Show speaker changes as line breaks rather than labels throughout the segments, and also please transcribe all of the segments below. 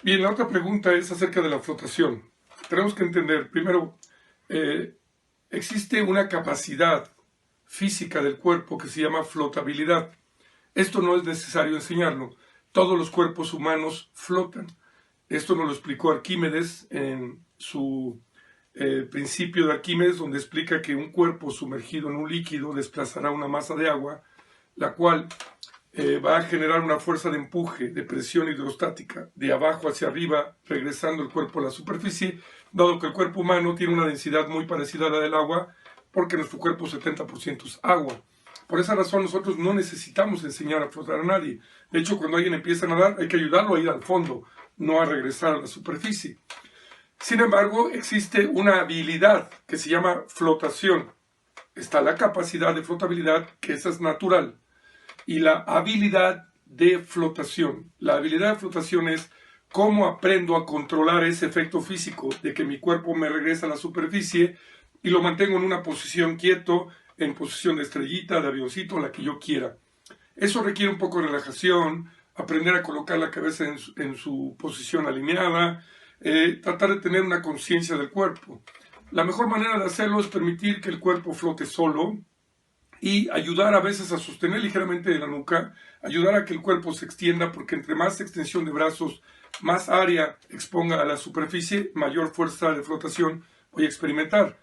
Bien, la otra pregunta es acerca de la flotación. Tenemos que entender, primero, existe una capacidad física del cuerpo que se llama flotabilidad. Esto no es necesario enseñarlo. Todos los cuerpos humanos flotan. Esto nos lo explicó Arquímedes en su principio de Arquímedes, donde explica que un cuerpo sumergido en un líquido desplazará una masa de agua, la cual va a generar una fuerza de empuje, de presión hidrostática, de abajo hacia arriba, regresando el cuerpo a la superficie, dado que el cuerpo humano tiene una densidad muy parecida a la del agua, porque nuestro cuerpo 70% es agua. Por esa razón nosotros no necesitamos enseñar a flotar a nadie. De hecho, cuando alguien empieza a nadar, hay que ayudarlo a ir al fondo, no a regresar a la superficie. Sin embargo, existe una habilidad que se llama flotación. Está la capacidad de flotabilidad, que esa es natural, y la habilidad de flotación. La habilidad de flotación es cómo aprendo a controlar ese efecto físico de que mi cuerpo me regresa a la superficie y lo mantengo en una posición quieto, en posición de estrellita, de avioncito, la que yo quiera. Eso requiere un poco de relajación, aprender a colocar la cabeza en su posición alineada, tratar de tener una conciencia del cuerpo. La mejor manera de hacerlo es permitir que el cuerpo flote solo y ayudar a veces a sostener ligeramente de la nuca, ayudar a que el cuerpo se extienda, porque entre más extensión de brazos, más área exponga a la superficie, mayor fuerza de flotación voy a experimentar.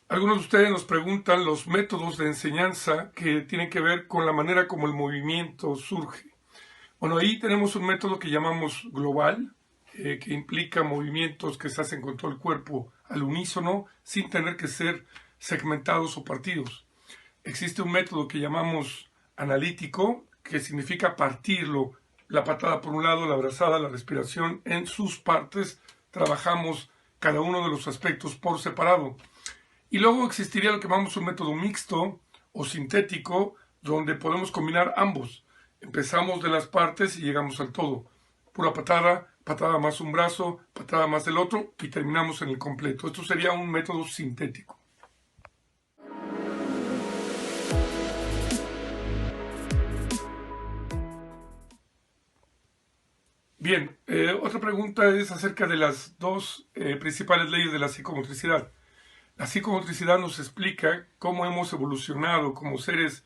Algunos de ustedes nos preguntan los métodos de enseñanza que tienen que ver con la manera como el movimiento surge. Bueno, ahí tenemos un método que llamamos global, que implica movimientos que se hacen con todo el cuerpo al unísono, sin tener que ser segmentados o partidos. Existe un método que llamamos analítico, que significa partirlo, la patada por un lado, la brazada, la respiración, en sus partes. Trabajamos cada uno de los aspectos por separado. Y luego existiría lo que llamamos un método mixto o sintético, donde podemos combinar ambos. Empezamos de las partes y llegamos al todo. Pura patada, patada más un brazo, patada más el otro y terminamos en el completo. Esto sería un método sintético. Bien, otra pregunta es acerca de las dos principales leyes de la psicomotricidad. La psicomotricidad nos explica cómo hemos evolucionado como seres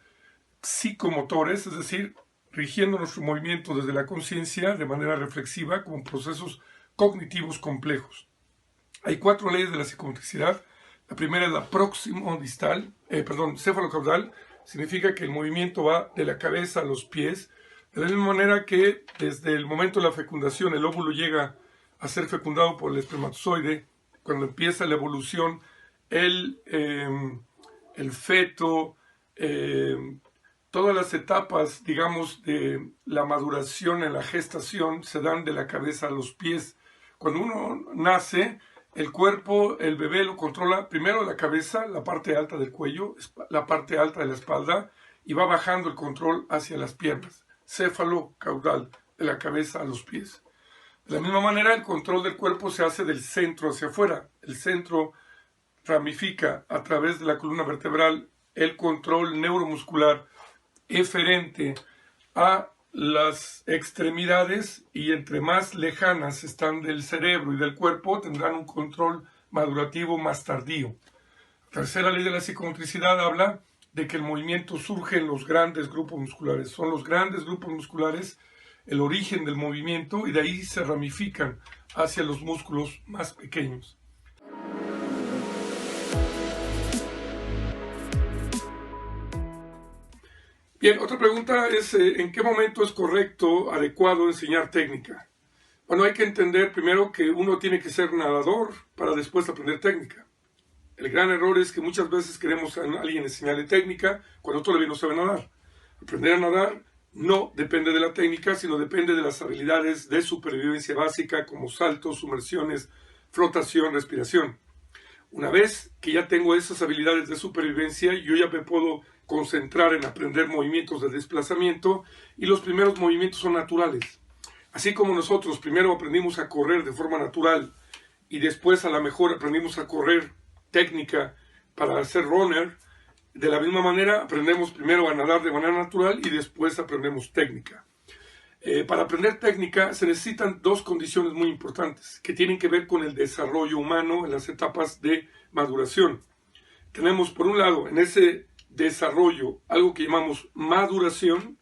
psicomotores, es decir, rigiendo nuestro movimiento desde la conciencia de manera reflexiva como procesos cognitivos complejos. Hay 4 leyes de la psicomotricidad. La primera es la cefalocaudal, significa que el movimiento va de la cabeza a los pies, de la misma manera que desde el momento de la fecundación el óvulo llega a ser fecundado por el espermatozoide. Cuando empieza la evolución, el feto, todas las etapas, digamos, de la maduración en la gestación se dan de la cabeza a los pies. Cuando uno nace, el cuerpo, el bebé lo controla primero la cabeza, la parte alta del cuello, la parte alta de la espalda, y va bajando el control hacia las piernas. Céfalo caudal, de la cabeza a los pies. De la misma manera, el control del cuerpo se hace del centro hacia afuera. El centro ramifica a través de la columna vertebral el control neuromuscular eferente a las extremidades, y entre más lejanas están del cerebro y del cuerpo, tendrán un control madurativo más tardío. La tercera ley de la psicomotricidad habla de que el movimiento surge en los grandes grupos musculares. Son los grandes grupos musculares el origen del movimiento, y de ahí se ramifican hacia los músculos más pequeños. Bien, otra pregunta es ¿en qué momento es correcto, adecuado enseñar técnica? Bueno, hay que entender primero que uno tiene que ser nadador para después aprender técnica. El gran error es que muchas veces queremos a alguien enseñarle técnica cuando todavía no sabe nadar. Aprender a nadar no depende de la técnica, sino depende de las habilidades de supervivencia básica como saltos, sumersiones, flotación, respiración. Una vez que ya tengo esas habilidades de supervivencia, yo ya me puedo concentrar en aprender movimientos de desplazamiento, y los primeros movimientos son naturales. Así como nosotros primero aprendimos a correr de forma natural y después a lo mejor aprendimos a correr técnica para ser runner, De la misma manera, aprendemos primero a nadar de manera natural y después aprendemos técnica. Para aprender técnica se necesitan dos condiciones muy importantes que tienen que ver con el desarrollo humano en las etapas de maduración. Tenemos por un lado en ese desarrollo algo que llamamos maduración,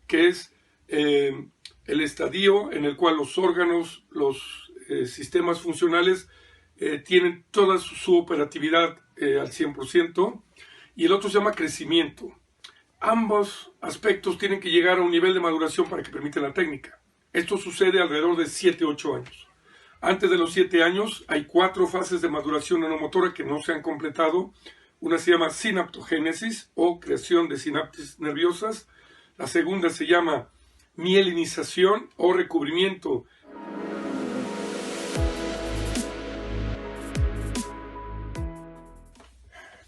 que es el estadio en el cual los órganos, los sistemas funcionales tienen toda su operatividad al 100%, y el otro se llama crecimiento. Ambos aspectos tienen que llegar a un nivel de maduración para que permita la técnica. Esto sucede alrededor de 7-8 años. Antes de los 7 años hay 4 fases de maduración neuromotora que no se han completado. Una se llama sinaptogénesis o creación de sinapsis nerviosas. La segunda se llama mielinización o recubrimiento.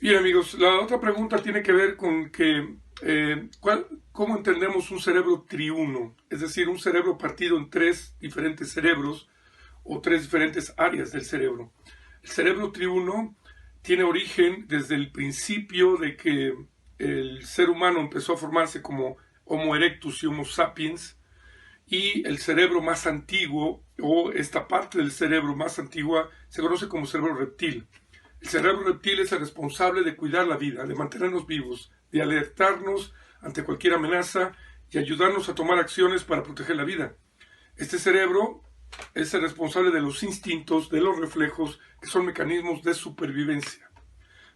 Bien amigos, la otra pregunta tiene que ver con que ¿cómo entendemos un cerebro triuno? Es decir, un cerebro partido en 3 diferentes cerebros o 3 diferentes áreas del cerebro. El cerebro triuno tiene origen desde el principio de que el ser humano empezó a formarse como Homo erectus y Homo sapiens, y el cerebro más antiguo, o esta parte del cerebro más antigua, se conoce como cerebro reptil. El cerebro reptil es el responsable de cuidar la vida, de mantenernos vivos, de alertarnos ante cualquier amenaza y ayudarnos a tomar acciones para proteger la vida. Este cerebro es el responsable de los instintos, de los reflejos, que son mecanismos de supervivencia.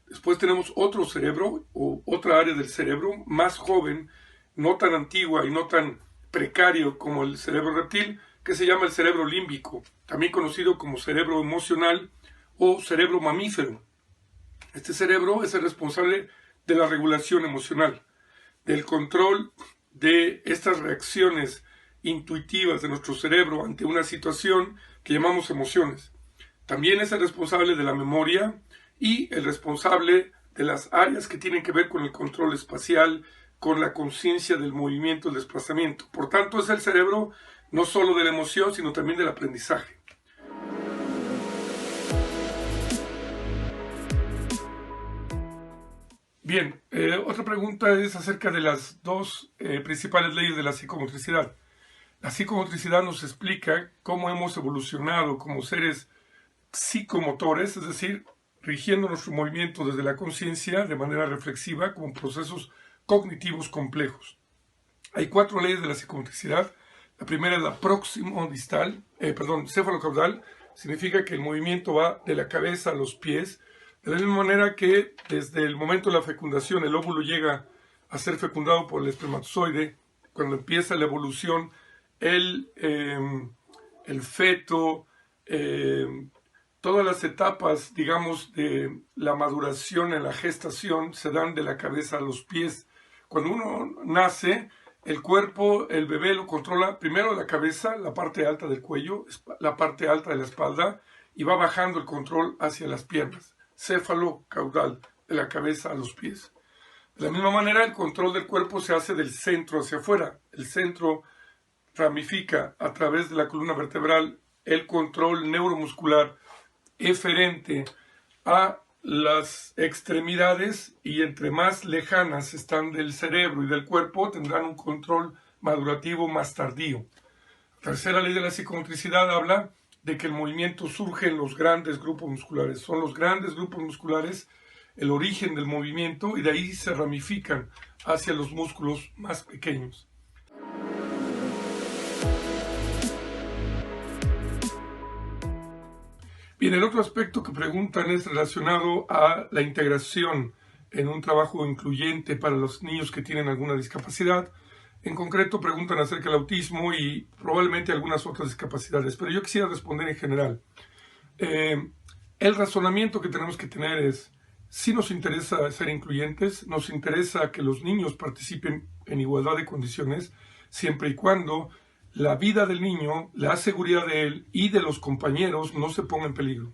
Después tenemos otro cerebro, o otra área del cerebro, más joven, no tan antigua y no tan precario como el cerebro reptil, que se llama el cerebro límbico, también conocido como cerebro emocional o cerebro mamífero. Este cerebro es el responsable de la regulación emocional, del control de estas reacciones intuitivas de nuestro cerebro ante una situación que llamamos emociones. También es el responsable de la memoria y el responsable de las áreas que tienen que ver con el control espacial, con la conciencia del movimiento, el desplazamiento. Por tanto, es el cerebro no solo de la emoción, sino también del aprendizaje. Bien, otra pregunta es acerca de las dos principales leyes de la psicomotricidad. La psicomotricidad nos explica cómo hemos evolucionado como seres psicomotores, es decir, rigiendo nuestro movimiento desde la conciencia de manera reflexiva como procesos cognitivos complejos. Hay 4 leyes de la psicomotricidad. La primera es la céfalo-caudal, significa que el movimiento va de la cabeza a los pies, de la misma manera que desde el momento de la fecundación el óvulo llega a ser fecundado por el espermatozoide. Cuando empieza la evolución, el feto, todas las etapas, digamos, de la maduración en la gestación se dan de la cabeza a los pies. Cuando uno nace, el cuerpo, el bebé lo controla primero la cabeza, la parte alta del cuello, la parte alta de la espalda, y va bajando el control hacia las piernas. Céfalo-caudal, de la cabeza a los pies. De la misma manera, el control del cuerpo se hace del centro hacia afuera. El centro ramifica a través de la columna vertebral el control neuromuscular eferente a las extremidades, y entre más lejanas están del cerebro y del cuerpo, tendrán un control madurativo más tardío. La tercera ley de la psicomotricidad habla de que el movimiento surge en los grandes grupos musculares. Son los grandes grupos musculares el origen del movimiento, y de ahí se ramifican hacia los músculos más pequeños. Bien, el otro aspecto que preguntan es relacionado a la integración en un trabajo incluyente para los niños que tienen alguna discapacidad. En concreto preguntan acerca del autismo y probablemente algunas otras discapacidades, pero yo quisiera responder en general. El razonamiento que tenemos que tener es, si nos interesa ser incluyentes, nos interesa que los niños participen en igualdad de condiciones, siempre y cuando la vida del niño, la seguridad de él y de los compañeros no se ponga en peligro.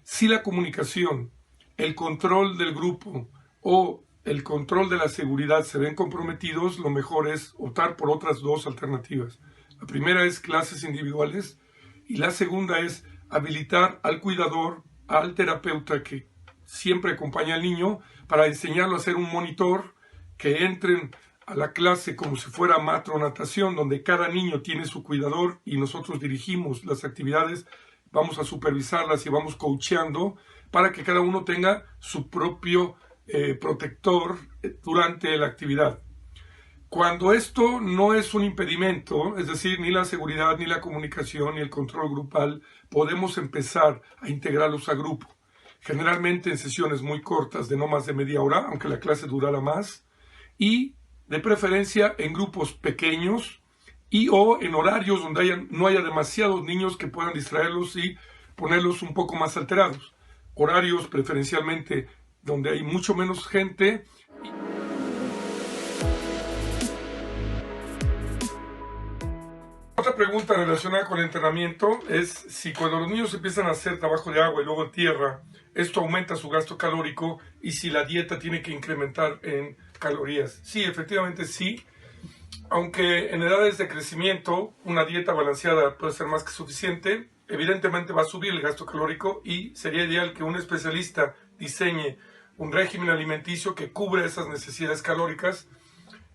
Si la comunicación, el control del grupo o el control de la seguridad se ven comprometidos, lo mejor es optar por otras 2 alternativas. La primera es clases individuales y la segunda es habilitar al cuidador, al terapeuta que siempre acompaña al niño para enseñarlo a ser un monitor, que entren a la clase como si fuera matronatación, donde cada niño tiene su cuidador y nosotros dirigimos las actividades, vamos a supervisarlas y vamos coacheando para que cada uno tenga su propio protector durante la actividad. Cuando esto no es un impedimento, es decir, ni la seguridad, ni la comunicación, ni el control grupal, podemos empezar a integrarlos a grupo. Generalmente en sesiones muy cortas, de no más de media hora, aunque la clase durara más, y de preferencia en grupos pequeños y o en horarios donde no haya demasiados niños que puedan distraerlos y ponerlos un poco más alterados. Horarios preferencialmente donde hay mucho menos gente. Otra pregunta relacionada con el entrenamiento es si cuando los niños empiezan a hacer trabajo de agua y luego en tierra, esto aumenta su gasto calórico y si la dieta tiene que incrementar en calorías. Sí, efectivamente sí, aunque en edades de crecimiento una dieta balanceada puede ser más que suficiente, evidentemente va a subir el gasto calórico y sería ideal que un especialista diseñe un régimen alimenticio que cubra esas necesidades calóricas.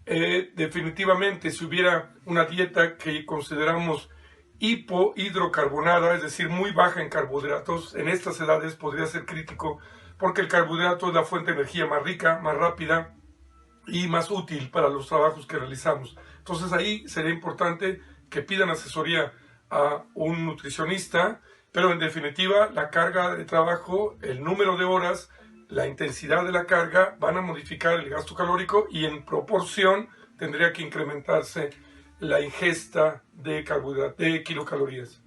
Definitivamente, si hubiera una dieta que consideramos hipohidrocarbonada, es decir, muy baja en carbohidratos, en estas edades podría ser crítico porque el carbohidrato es la fuente de energía más rica, más rápida y más útil para los trabajos que realizamos. Entonces ahí sería importante que pidan asesoría a un nutricionista, pero en definitiva la carga de trabajo, el número de horas, la intensidad de la carga van a modificar el gasto calórico y en proporción tendría que incrementarse la ingesta de carbohidratos, de kilocalorías.